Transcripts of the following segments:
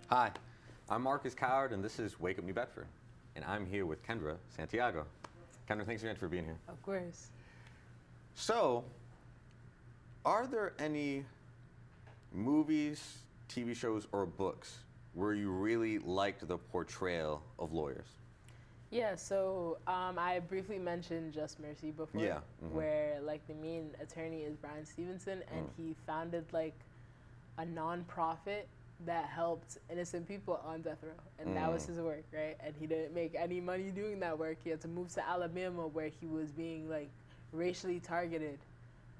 Hi, I'm Marcus Coward, and this is Wake Up New Bedford. And I'm here with Kendra Santiago. Kendra, thanks again for being here. Of course. So, are there any movies, TV shows, or books where you really liked the portrayal of lawyers? Yeah, so I briefly mentioned Just Mercy before, Yeah. where like the main attorney is Brian Stevenson, and he founded like a nonprofit that helped innocent people on death row, and that was his work, right? And he didn't make any money doing that work. He had to move to Alabama, where he was being like racially targeted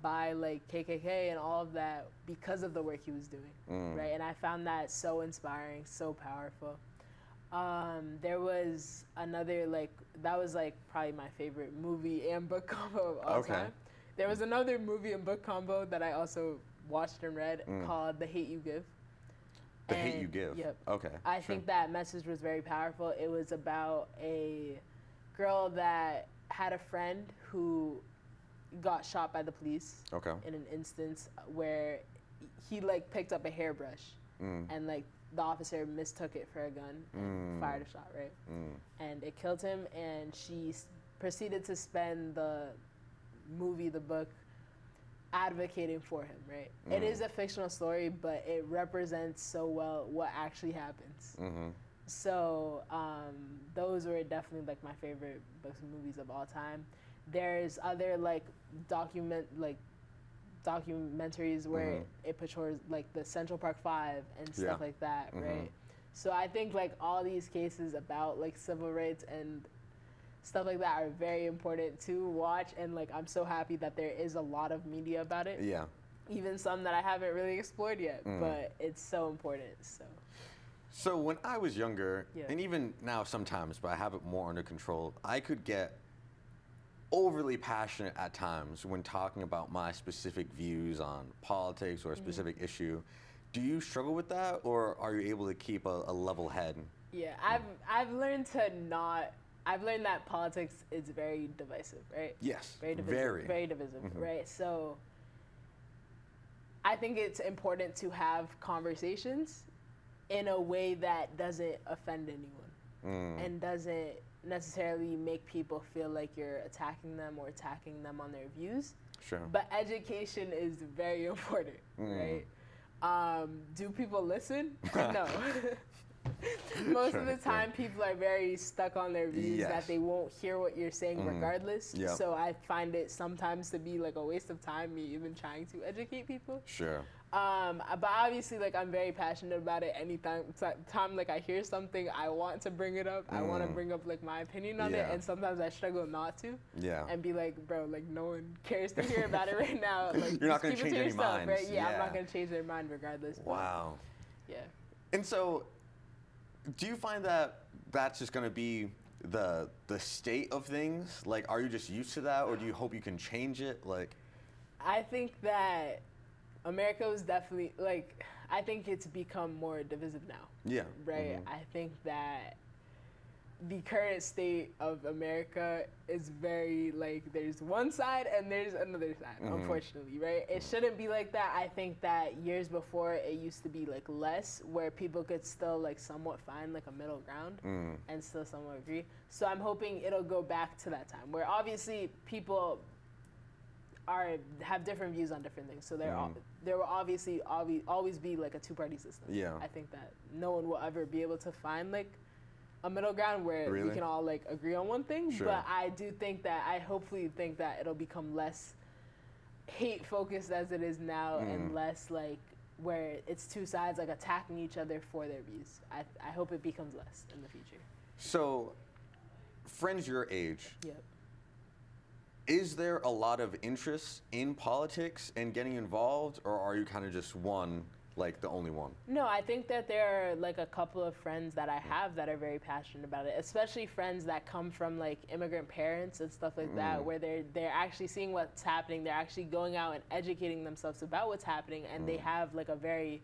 by like KKK and all of that because of the work he was doing, right? And I found that so inspiring, so powerful. There was another, like, that was like probably my favorite movie and book combo of all time. There was another movie and book combo that I also watched and read called The Hate You Give. The Hate You Give? Yep. Okay. I think that message was very powerful. It was about a girl that had a friend who got shot by the police in an instance where he like picked up a hairbrush and like the officer mistook it for a gun and fired a shot, right? And it killed him, and she proceeded to spend the book advocating for him, right? It is a fictional story, but it represents so well what actually happens. So those were definitely like my favorite books and movies of all time. There's other like documentaries where it portrays like the Central Park Five and stuff like that, right? So I think like all these cases about like civil rights and stuff like that are very important to watch, and like I'm so happy that there is a lot of media about it. Yeah. Even some that I haven't really explored yet, but it's so important. So when I was younger, and even now sometimes, but I have it more under control, I could get overly passionate at times when talking about my specific views on politics or a specific issue. Do you struggle with that, or are you able to keep a level head? Yeah, I've learned to not. I've learned that politics is very divisive, right? Yes, very divisive, right? So I think it's important to have conversations in a way that doesn't offend anyone and doesn't necessarily make people feel like you're attacking them or attacking them on their views. Sure. But education is very important, right? Do people listen? No. Most of the time, people are very stuck on their views that they won't hear what you're saying regardless. So I find it sometimes to be like a waste of time, me even trying to educate people. Sure. But obviously, like I'm very passionate about it. Anytime like I hear something, I want to bring it up. I want to bring up like my opinion on it, and sometimes I struggle not to. Yeah. And be like, bro, like no one cares to hear about it right now. Like you're not going to change any minds, right? Yeah, I'm not going to change their mind regardless. Wow. Yeah. And so, do you find that that's just going to be the state of things? Like, are you just used to that, or do you hope you can change it? Like, I think that America was definitely like. I think it's become more divisive now. Yeah. Right. I think that the current state of America is very like there's one side and there's another side, unfortunately, right? It shouldn't be like that. I think that years before it used to be like less, where people could still like somewhat find like a middle ground and still somewhat agree. So I'm hoping it'll go back to that time where obviously people have different views on different things. So there will obviously always be like a two-party system. Yeah. I think that no one will ever be able to find like a middle ground where we can all like agree on one thing. Sure. But I hopefully think that it'll become less hate focused as it is now and less like where it's two sides like attacking each other for their views. I hope it becomes less in the future. So, friends your age. Yep. Is there a lot of interest in politics and getting involved, or are you kind of just like the only one? No, I think that there are like a couple of friends that I have that are very passionate about it, especially friends that come from like immigrant parents and stuff like that, where they're actually seeing what's happening. They're actually going out and educating themselves about what's happening, and they have like a very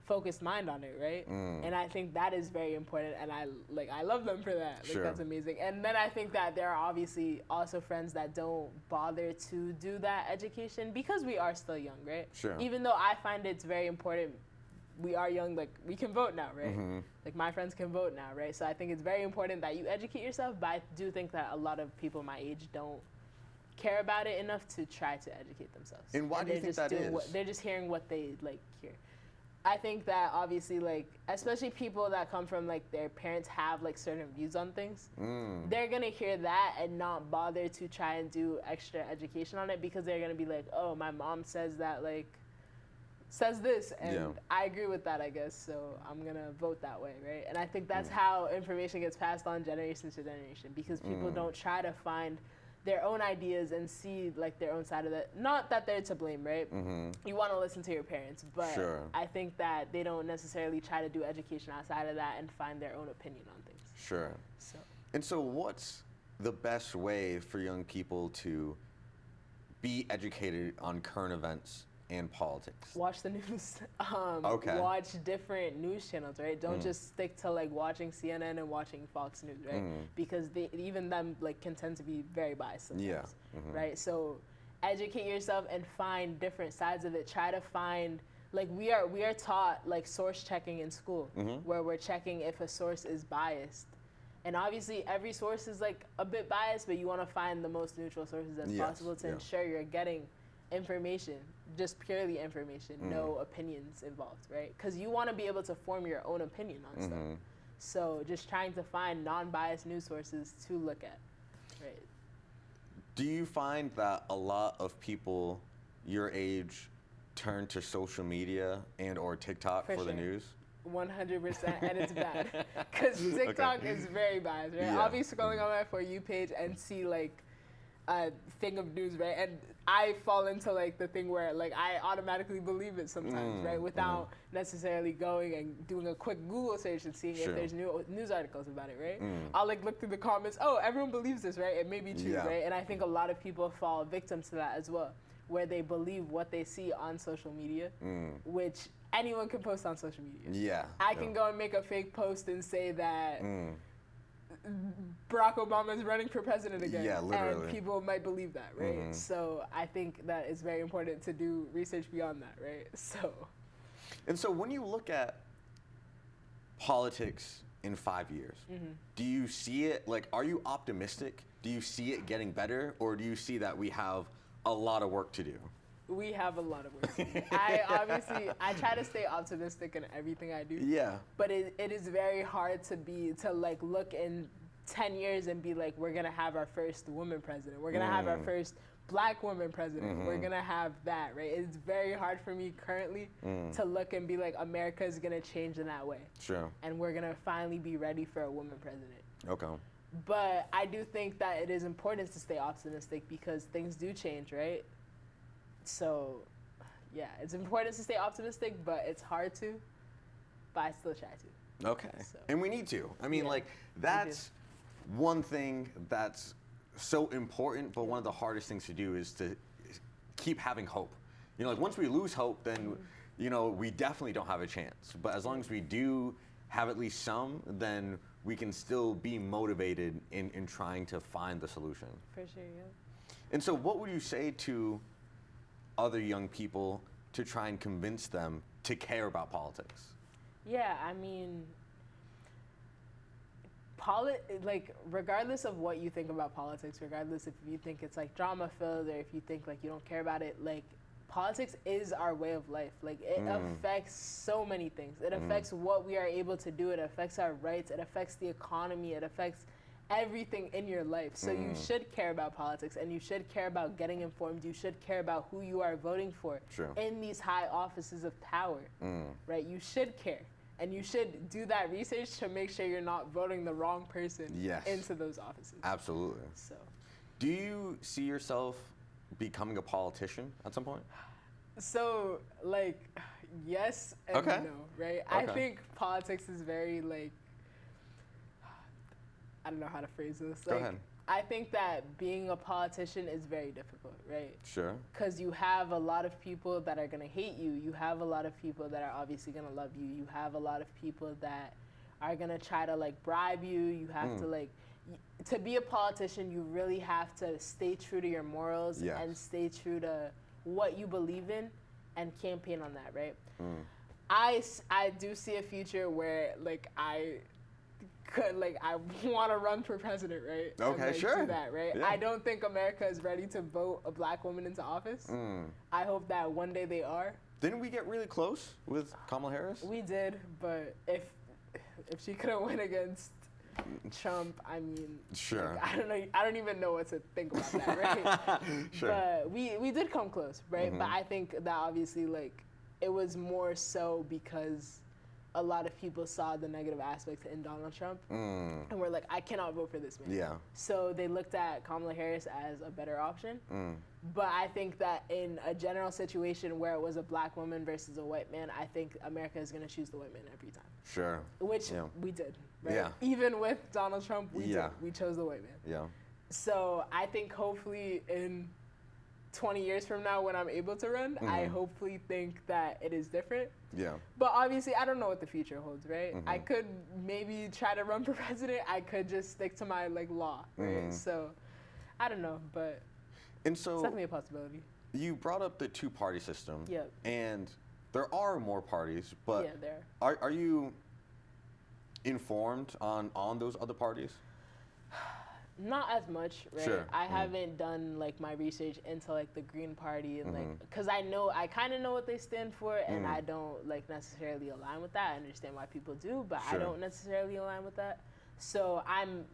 focused mind on it, right? And I think that is very important, and I love them for that. Like, that's amazing. And then I think that there are obviously also friends that don't bother to do that education because we are still young, right? Sure. Even though I find it's very important, we are young, like we can vote now, right? Like my friends can vote now, right? So I think it's very important that you educate yourself, but I do think that a lot of people my age don't care about it enough to try to educate themselves. And why do you think that is? They're just hearing what they like hear. I think that obviously, like, especially people that come from, like, their parents have, like, certain views on things, they're going to hear that and not bother to try and do extra education on it because they're going to be like, oh, my mom says that, like, says this, and I agree with that, I guess, so I'm going to vote that way, right? And I think that's how information gets passed on generation to generation because people don't try to find their own ideas and see like their own side of it. Not that they're to blame, right? You want to listen to your parents, but I think that they don't necessarily try to do education outside of that and find their own opinion on things. Sure. And so what's the best way for young people to be educated on current events and politics? Watch the news. Watch different news channels, right? Don't just stick to like watching CNN and watching Fox News, right? Because even them like can tend to be very biased sometimes, right? So educate yourself and find different sides of it. Try to find like we are taught like source checking in school, where we're checking if a source is biased. And obviously every source is like a bit biased, but you want to find the most neutral sources as possible to ensure you're getting information, just purely information, no opinions involved, right? Because you want to be able to form your own opinion on stuff. So just trying to find non-biased news sources to look at, right? Do you find that a lot of people your age turn to social media and or TikTok for the news? 100%, and it's bad. Because TikTok is very biased, right? I'll be scrolling on my For You page and see like a thing of news, right? And I fall into like the thing where like I automatically believe it sometimes, right? Without necessarily going and doing a quick Google search and seeing if there's new news articles about it, right? I'll like look through the comments, oh, everyone believes this, right? It may be true, right? And I think a lot of people fall victim to that as well, where they believe what they see on social media, which anyone can post on social media. I can go and make a fake post and say that Barack Obama is running for president again. And people might believe that, right? So I think that it's very important to do research beyond that, right? And so when you look at politics in 5 years, do you see it, like, are you optimistic? Do you see it getting better? Or do you see that we have a lot of work to do? We have a lot of work to do. I try to stay optimistic in everything I do. But it is very hard to like look in 10 years and be like, we're gonna have our first woman president. We're gonna have our first Black woman president. We're gonna have that, right? It's very hard for me currently to look and be like, America is gonna change in that way. And we're gonna finally be ready for a woman president. But I do think that it is important to stay optimistic because things do change, right? So, yeah, it's important to stay optimistic, but it's hard to, but I still try to. And we need to. I mean, like, that's one thing that's so important, but one of the hardest things to do is to keep having hope. You know, like, once we lose hope, then, you know, we definitely don't have a chance. But as long as we do have at least some, then we can still be motivated in trying to find the solution. For sure, And so what would you say to other young people to try and convince them to care about politics? Yeah, I mean, like, regardless of what you think about politics, regardless if you think it's like drama filled or if you think like you don't care about it, like, politics is our way of life. Like, it affects so many things. It affects what we are able to do. It affects our rights. It affects the economy. It affects everything in your life. So you should care about politics, and you should care about getting informed. You should care about who you are voting for in these high offices of power, right? You should care, and you should do that research to make sure you're not voting the wrong person into those offices. Absolutely. So, do you see yourself becoming a politician at some point? So, like, yes and no, right? I think politics is very, like, I don't know how to phrase this. Go ahead. I think that being a politician is very difficult, right? Sure. Because you have a lot of people that are going to hate you. You have a lot of people that are obviously going to love you. You have a lot of people that are going to try to like bribe you. You have to like, to be a politician, you really have to stay true to your morals and stay true to what you believe in and campaign on that, right? I do see a future where like I want to run for president, right? Okay, and, like, sure. Do that, right? Yeah. I don't think America is ready to vote a black woman into office. I hope that one day they are. Didn't we get really close with Kamala Harris? We did, but if she couldn't win against Trump, I mean, sure. Like, I don't know. I don't even know what to think about that, right? Sure. But we did come close, right? But I think that obviously, like, it was more so because a lot of people saw the negative aspects in Donald Trump and were like, I cannot vote for this man. Yeah. So they looked at Kamala Harris as a better option. But I think that in a general situation where it was a black woman versus a white man, I think America is going to choose the white man every time. Sure. Which we did, right? Yeah. Even with Donald Trump, we did. We chose the white man. Yeah. So I think hopefully in 20 years from now when I'm able to run, I hopefully think that it is different. Yeah. But obviously, I don't know what the future holds, right? I could maybe try to run for president. I could just stick to my like law, right? So I don't know, but and so it's definitely a possibility. You brought up the two-party system. Yep. And there are more parties, but Yeah, there are you informed on those other parties? Not as much, right? Sure. I haven't done like my research into like the Green Party and like, because I kind of know what they stand for, and I don't like necessarily align with that. I understand why people do, but I don't necessarily align with that. So I'm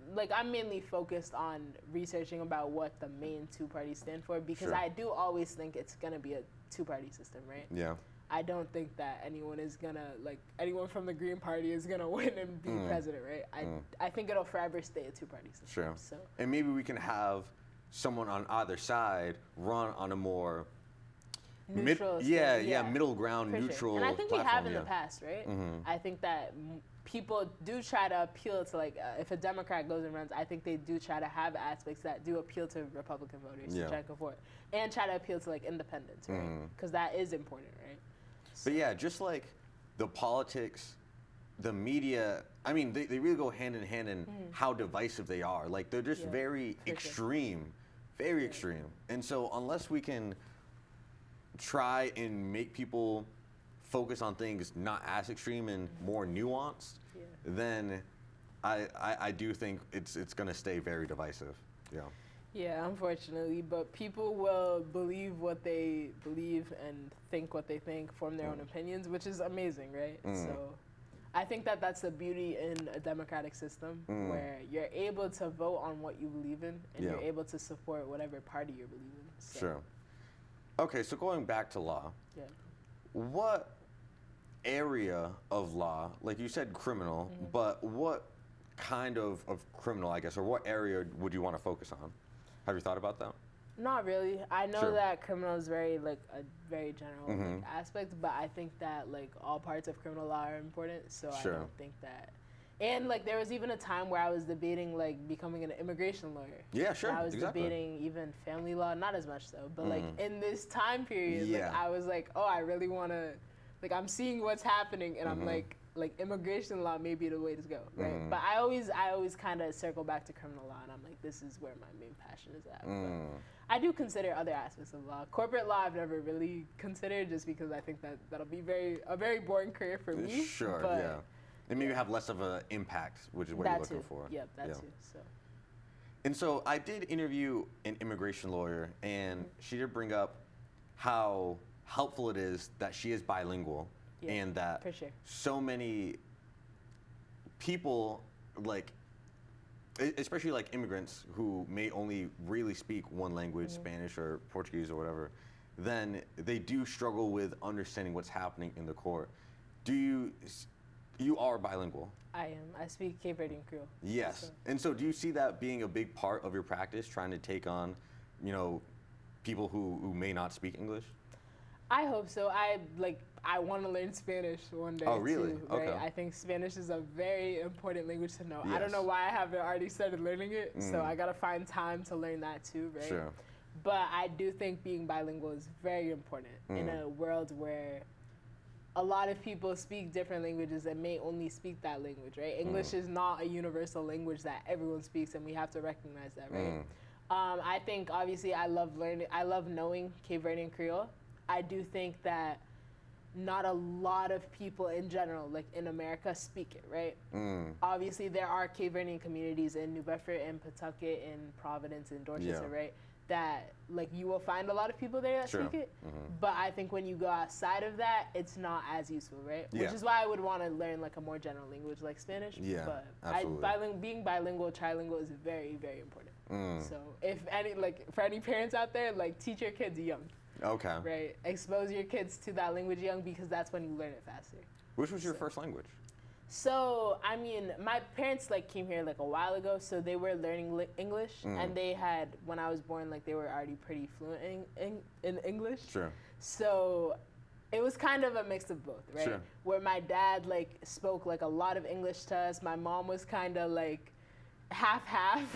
mainly focused on researching about what the main two parties stand for, because I do always think it's gonna be a two-party system, right? Yeah. I don't think that anyone from the Green Party is gonna win and be president, right? I think it'll forever stay a two-party system. Sure. So. And maybe we can have someone on either side run on a more neutral, middle ground, for neutral. Sure. And I think platform, we have in the past, right? I think that people do try to appeal to if a Democrat goes and runs, I think they do try to have aspects that do appeal to Republican voters to try to go for it, and try to appeal to like independents, right? Because that is important, right? But yeah, just like the politics, the media, I mean, they really go hand in hand in how divisive they are. Like, they're just very extreme, very extreme. And so unless we can try and make people focus on things not as extreme and more nuanced, then I do think it's going to stay very divisive. Yeah. Yeah, unfortunately, but people will believe what they believe and think what they think, form their own opinions, which is amazing, right? So I think that that's the beauty in a democratic system where you're able to vote on what you believe in, and you're able to support whatever party you believe in. So. Sure. Okay, so going back to law, what area of law, like you said criminal, but what kind of criminal, I guess, or what area would you want to focus on? Have you thought about that? Not really. I know that criminal is very a very general like, aspect, but I think that like all parts of criminal law are important. So I don't think that. And like there was even a time where I was debating like becoming an immigration lawyer. Yeah, sure. And I was debating even family law, not as much though, but like in this time period, like I was like, oh, I really want to, like I'm seeing what's happening, and I'm like immigration law may be the way to go, right? But I always kind of circle back to criminal law, and I'm like, this is where my main passion is at. But I do consider other aspects of law. Corporate law I've never really considered, just because I think that that'll be a very boring career for me. Sure, but yeah. And maybe have less of an impact, which is what you're looking for. Yep, that too. So. And so I did interview an immigration lawyer, and she did bring up how helpful it is that she is bilingual. Yeah, and that so many people, like, especially like immigrants who may only really speak one language, Spanish or Portuguese or whatever, then they do struggle with understanding what's happening in the court. You are bilingual? I am. I speak Cape Verdean Creole. Yes. So. And so do you see that being a big part of your practice, trying to take on, people who may not speak English? I hope so. I want to learn Spanish one day. Oh, really? Too, right? Okay. I think Spanish is a very important language to know. Yes. I don't know why I haven't already started learning it, so I gotta find time to learn that too, right? Sure. But I do think being bilingual is very important in a world where a lot of people speak different languages and may only speak that language, right? English is not a universal language that everyone speaks, and we have to recognize that, right? I think obviously I love knowing Cape Verdean Creole. I do think that not a lot of people in general, like in America, speak it, right? Obviously, there are Cape Verdean communities in New Bedford and Pawtucket and Providence and Dorchester, right? That like you will find a lot of people there that speak it. But I think when you go outside of that, it's not as useful, right? Which is why I would want to learn like a more general language like Spanish. Yeah, but absolutely. Being bilingual, trilingual is very, very important. So if for any parents out there, like teach your kids young. Okay. Right. Expose your kids to that language young because that's when you learn it faster. Which was your first language? So, I mean, my parents like came here like a while ago, so they were learning English, and they had, when I was born, like they were already pretty fluent in English. Sure. So it was kind of a mix of both, right? Sure. Where my dad like spoke like a lot of English to us. My mom was kind of like half,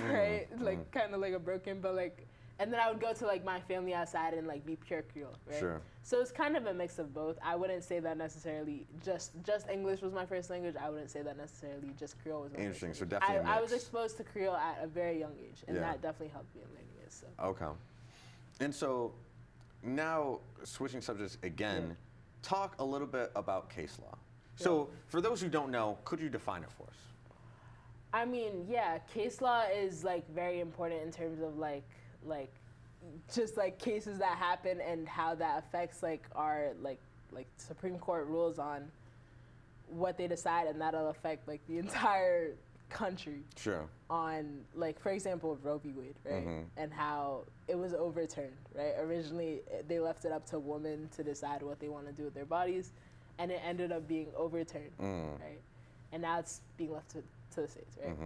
right? Like kind of like a broken, but like, and then I would go to like my family outside and like be pure Creole, right? Sure. So it's kind of a mix of both. I wouldn't say that necessarily just English was my first language. I wouldn't say that necessarily just Creole was my Interesting. first So language. definitely a mix. I was exposed to Creole at a very young age, and that definitely helped me in learning it. So. Okay. And so now switching subjects again, talk a little bit about case law. So for those who don't know, could you define it for us? I mean, yeah, case law is like very important in terms of like just like cases that happen and how that affects like our like Supreme Court rules on what they decide, and that'll affect like the entire country. Sure. On like, for example, Roe v. Wade, right? And how it was overturned, right? Originally they left it up to women to decide what they want to do with their bodies, and it ended up being overturned, right? And now it's being left to the states, right?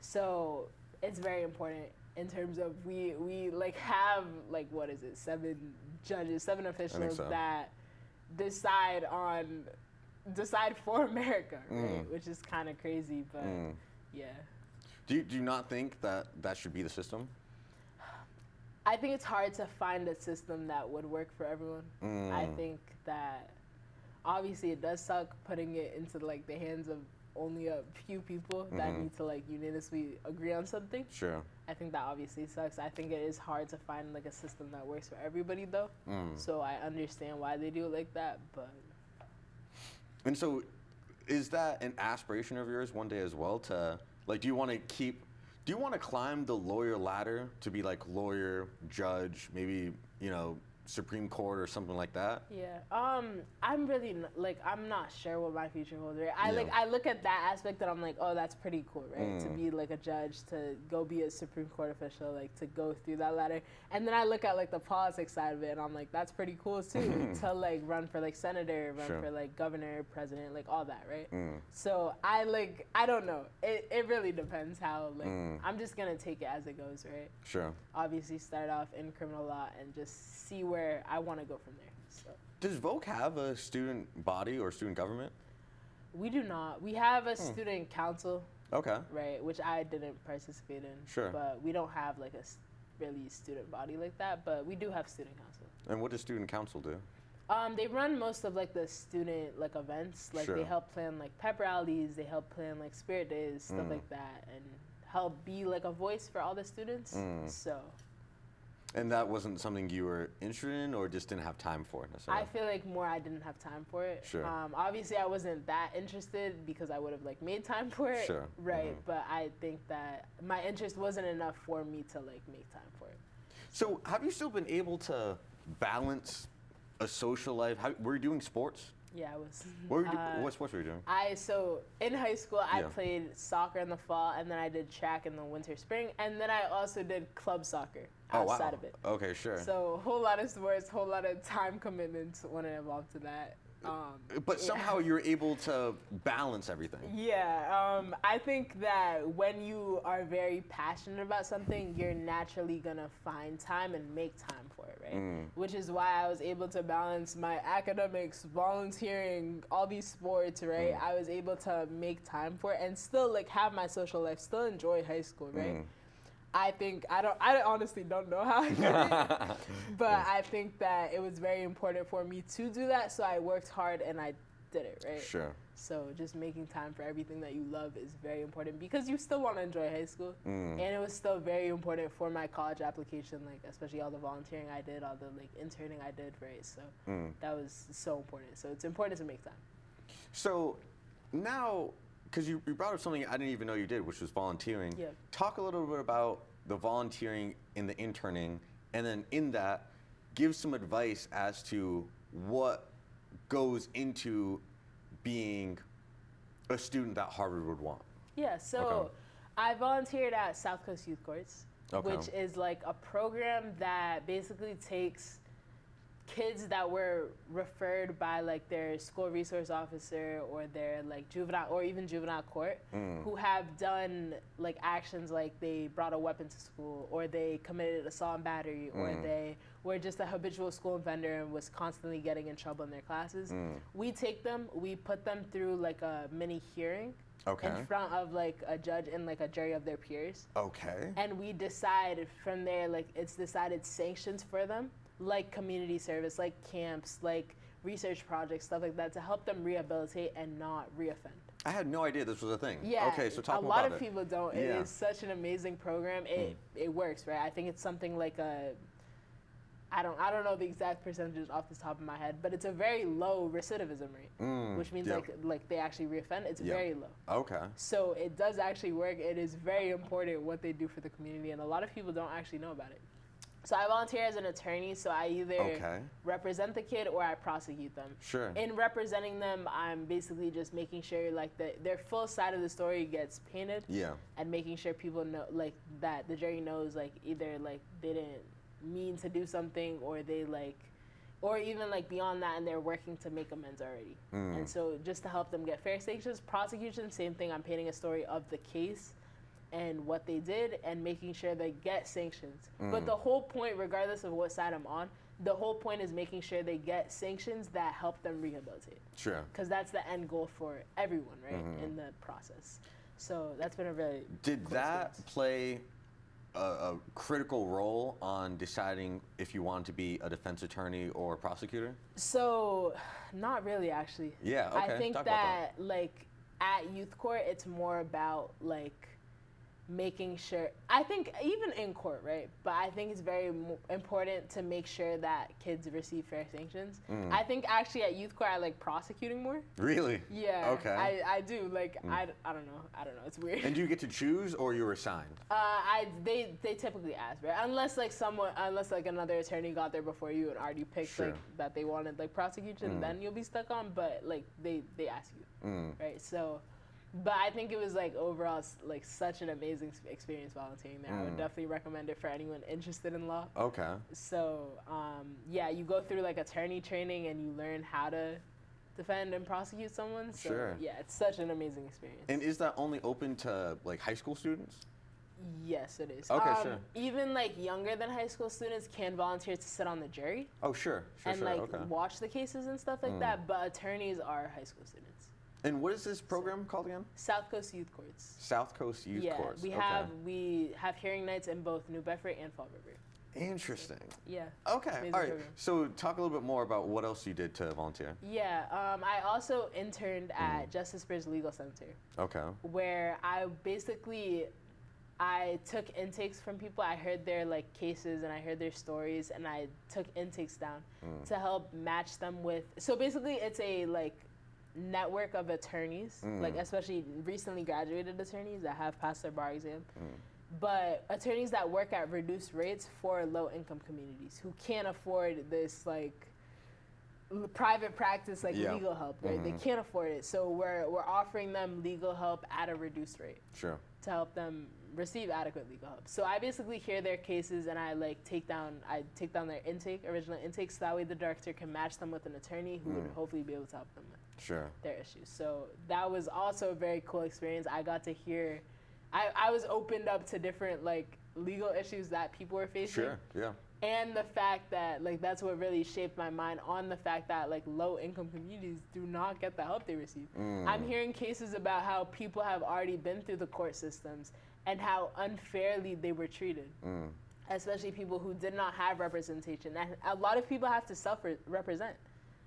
So it's very important in terms of we like have like, what is it, 7 judges, 7 officials that decide for America, right? Which is kind of crazy, but yeah. Do you not think that should be the system? I think it's hard to find a system that would work for everyone. I think that obviously it does suck putting it into like the hands of only a few people that need to like unanimously agree on something. Sure. I think that obviously sucks. I think it is hard to find like a system that works for everybody though. So I understand why they do it like that, but. And so is that an aspiration of yours one day as well to like, do you want to climb the lawyer ladder to be like lawyer, judge, maybe, Supreme Court or something like that? Yeah. I'm really I'm not sure what my future holds. Right? I look at that aspect and I'm like, oh, that's pretty cool, right? To be like a judge, to go be a Supreme Court official, like to go through that ladder. And then I look at like the politics side of it and I'm like, that's pretty cool too. To like run for like senator, run for like governor, president, like all that, right? So I don't know. It really depends how I'm just gonna take it as it goes, right? Sure. Obviously start off in criminal law and just see where I want to go from there. So. Does Voch have a student body or student government? We do not. We have a student council. Okay. Right, which I didn't participate in. Sure. But we don't have like a really student body like that, but we do have student council. And what does student council do? They run most of like the student like events. Like they help plan like pep rallies, they help plan like spirit days, stuff like that, and help be like a voice for all the students. So. And that wasn't something you were interested in or just didn't have time for necessarily? I feel like more I didn't have time for it. Sure. Obviously I wasn't that interested because I would have like made time for it. Sure. Right. But I think that my interest wasn't enough for me to like make time for it. So have you still been able to balance a social life? Were you doing sports? Yeah, I was. What sports were you doing? So in high school, I played soccer in the fall, and then I did track in the winter, spring, and then I also did club soccer outside of it. Okay, sure. So a whole lot of sports, whole lot of time commitments when it involved to that. But somehow you're able to balance everything. Yeah, I think that when you are very passionate about something, you're naturally gonna find time and make time for it, right? Which is why I was able to balance my academics, volunteering, all these sports, right? I was able to make time for it and still like have my social life, still enjoy high school, right? I honestly don't know how I did it, but I think that it was very important for me to do that, so I worked hard and I did it, right? Sure. So just making time for everything that you love is very important because you still want to enjoy high school, and it was still very important for my college application, like especially all the volunteering I did, all the like interning I did, right? So that was so important. So it's important to make time. So now, because you brought up something I didn't even know you did, which was volunteering. Yeah. Talk a little bit about the volunteering and the interning, and then in that, give some advice as to what goes into being a student that Harvard would want. Yeah, so I volunteered at South Coast Youth Courts, which is like a program that basically takes kids that were referred by like their school resource officer or their like juvenile or even juvenile court who have done like actions like they brought a weapon to school or they committed assault and battery or they were just a habitual school offender and was constantly getting in trouble in their classes. We take them, we put them through like a mini hearing in front of like a judge and like a jury of their peers. And we decide from there, like it's decided sanctions for them, like community service, like camps, like research projects, stuff like that, to help them rehabilitate and not reoffend. I had no idea this was a thing. Yeah. Okay, so talk about it. A lot of people don't. It is such an amazing program. It works, right? I think it's something like I don't know the exact percentages off the top of my head, but it's a very low recidivism rate, which means like they actually reoffend. It's very low. Okay. So it does actually work. It is very important what they do for the community, and a lot of people don't actually know about it. So I volunteer as an attorney, so I either represent the kid or I prosecute them. Sure. In representing them, I'm basically just making sure like their full side of the story gets painted. Yeah. And making sure people know like that the jury knows like either like they didn't mean to do something or they like, or even like beyond that and they're working to make amends already. And so just to help them get fair sanctions. Prosecution, same thing. I'm painting a story of the case and what they did and making sure they get sanctions. But the whole point, regardless of what side I'm on, the whole point is making sure they get sanctions that help them rehabilitate. Sure. Because that's the end goal for everyone, right, in the process. So that's been a really Did cool that experience. play a critical role on deciding if you wanted to be a defense attorney or prosecutor? So, not really, actually. Yeah, okay. I think Talk that, about like, at youth court, it's more about, like, making sure, I think even in court, right? But I think it's very important to make sure that kids receive fair sanctions. I think actually at youth court I like prosecuting more. Really? Yeah. Okay. I do like I don't know. It's weird. And do you get to choose or you're assigned? They typically ask, right? Unless like another attorney got there before you and already picked like that they wanted like prosecution, then you'll be stuck on. But like they ask you, right? So. But I think it was like overall like such an amazing experience volunteering there. I would definitely recommend it for anyone interested in law. Okay. So yeah, you go through like attorney training and you learn how to defend and prosecute someone. So yeah, it's such an amazing experience. And is that only open to like high school students? Yes, it is. Okay, sure. Even like younger than high school students can volunteer to sit on the jury. Oh, sure. And like watch the cases and stuff like that. But attorneys are high school students. And what is this program called again? South Coast Youth Courts. South Coast Youth Courts. Yeah, we have hearing nights in both New Bedford and Fall River. Interesting. Yeah. Okay. Amazing All right. program. So talk a little bit more about what else you did to volunteer. Yeah. I also interned at Justice Bridge Legal Center. Okay. Where I took intakes from people. I heard their like cases and I heard their stories and I took intakes down to help match them with. So basically, it's a like network of attorneys, like especially recently graduated attorneys that have passed their bar exam, but attorneys that work at reduced rates for low-income communities who can't afford this like private practice, like legal help, right? They can't afford it, so we're offering them legal help at a reduced rate. Sure. To help them receive adequate legal help. So I basically hear their cases and I take down their original intake, so that way the director can match them with an attorney who would hopefully be able to help them with their issues. So that was also a very cool experience. I got to hear, I was opened up to different like legal issues that people were facing. Sure, yeah. And the fact that like that's what really shaped my mind on the fact that like low income communities do not get the help they receive. I'm hearing cases about how people have already been through the court systems and how unfairly they were treated, especially people who did not have representation. And a lot of people have to self-represent,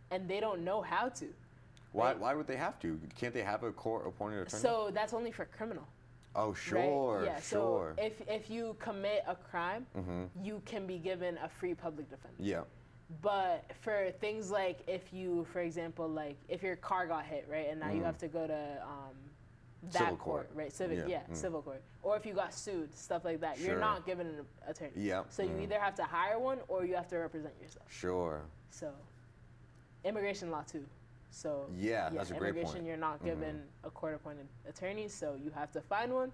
and they don't know how to. Why would they have to? Can't they have a court-appointed attorney? So that's only for criminal. Oh, sure, right? Yeah, sure. So if you commit a crime, you can be given a free public defender. Yeah. But for things like if you, for example, like if your car got hit, right, and now you have to go to that civil court, right? Civil court. Or if you got sued, stuff like that, you're not given an attorney. Yeah. So you either have to hire one or you have to represent yourself. Sure. So, immigration law too. So that's a great point. Immigration, you're not given a court-appointed attorney, so you have to find one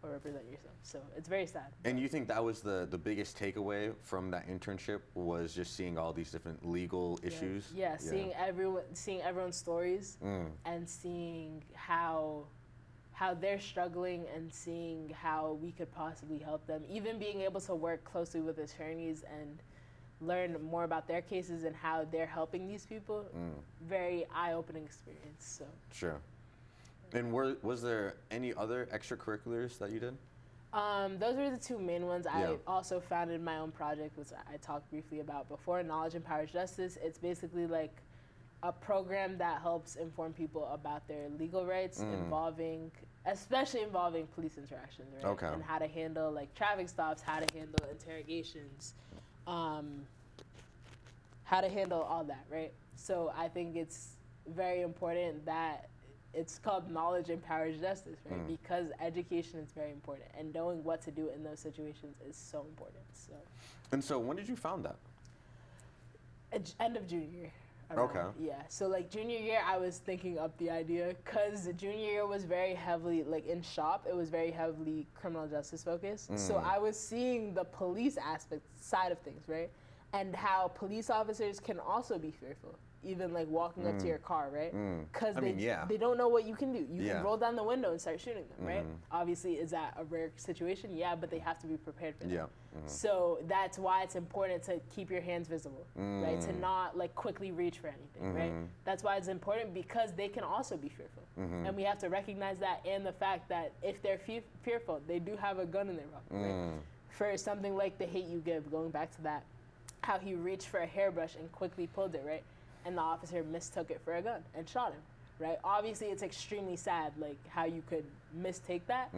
or represent yourself. So it's very sad. And you think that was the biggest takeaway from that internship was just seeing all these different legal issues? Yeah, seeing everyone's stories and seeing how they're struggling and seeing how we could possibly help them. Even being able to work closely with attorneys and learn more about their cases and how they're helping these people, very eye-opening experience. So sure. And was there any other extracurriculars that you did? Those were the two main ones. I also founded my own project, which I talked briefly about before, Knowledge Empowers Justice. It's basically like a program that helps inform people about their legal rights especially involving police interactions, right? Okay. And how to handle like traffic stops, how to handle interrogations, how to handle all that, right? So I think it's very important that it's called Knowledge Empowers Justice, right? Because education is very important, and knowing what to do in those situations is so important. So. And so, when did you found that? End of junior year. Okay. Yeah. So like junior year, I was thinking up the idea because junior year was very heavily like in shop. It was very heavily criminal justice focused. So I was seeing the police side of things, right? And how police officers can also be fearful, even like walking up to your car, right? Because they don't know what you can do. You can roll down the window and start shooting them, right? Obviously, is that a rare situation? Yeah, but they have to be prepared for that. Yeah. So that's why it's important to keep your hands visible, right? To not like quickly reach for anything, right? That's why it's important because they can also be fearful. And we have to recognize that, and the fact that if they're fearful, they do have a gun in their pocket, right? For something like The Hate You Give, going back to that, how he reached for a hairbrush and quickly pulled it, right? And the officer mistook it for a gun and shot him, right? Obviously, it's extremely sad, like how you could mistake that,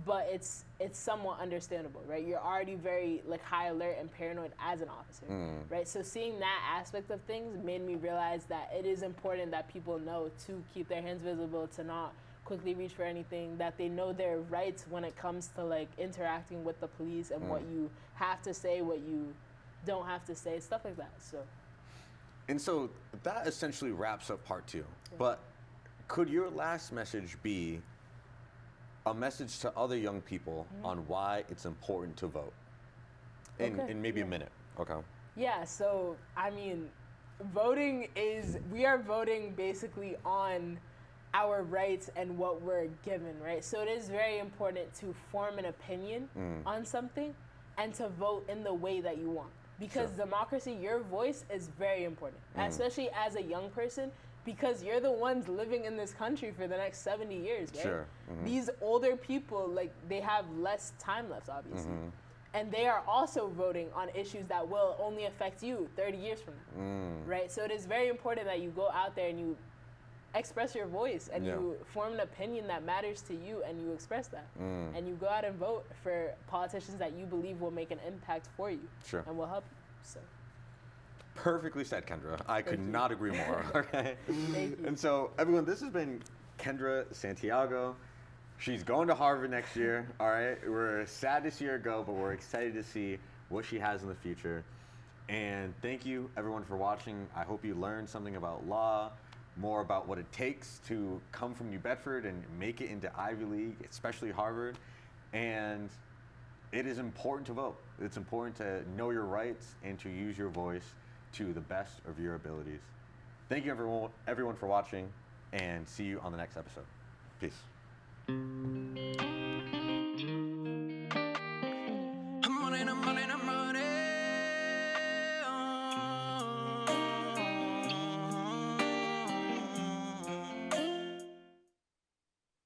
but it's somewhat understandable, right? You're already very like high alert and paranoid as an officer, right? So seeing that aspect of things made me realize that it is important that people know to keep their hands visible, to not quickly reach for anything, that they know their rights when it comes to like interacting with the police and what you have to say, what you don't have to say, stuff like that. So. And so that essentially wraps up part 2. But could your last message be a message to other young people on why it's important to vote? In maybe a minute. Okay. Yeah, so I mean, we are voting basically on our rights and what we're given, right? So it is very important to form an opinion on something and to vote in the way that you want. Because democracy, your voice is very important, especially as a young person, because you're the ones living in this country for the next 70 years, right? Sure. These older people, like, they have less time left, obviously. And they are also voting on issues that will only affect you 30 years from now, right? So it is very important that you go out there and you express your voice and you form an opinion that matters to you and you express that. And you go out and vote for politicians that you believe will make an impact for you and will help you. So. Perfectly said, Kendra. I could not agree more. Okay. Thank you. And so, everyone, this has been Kendra Santiago. She's going to Harvard next year. All right. We're sad to see her go, but we're excited to see what she has in the future. And thank you, everyone, for watching. I hope you learned something about law, more about what it takes to come from New Bedford and make it into Ivy League, especially Harvard. And it is important to vote. It's important to know your rights and to use your voice to the best of your abilities. Thank you, everyone for watching, and see you on the next episode. Peace. I'm running,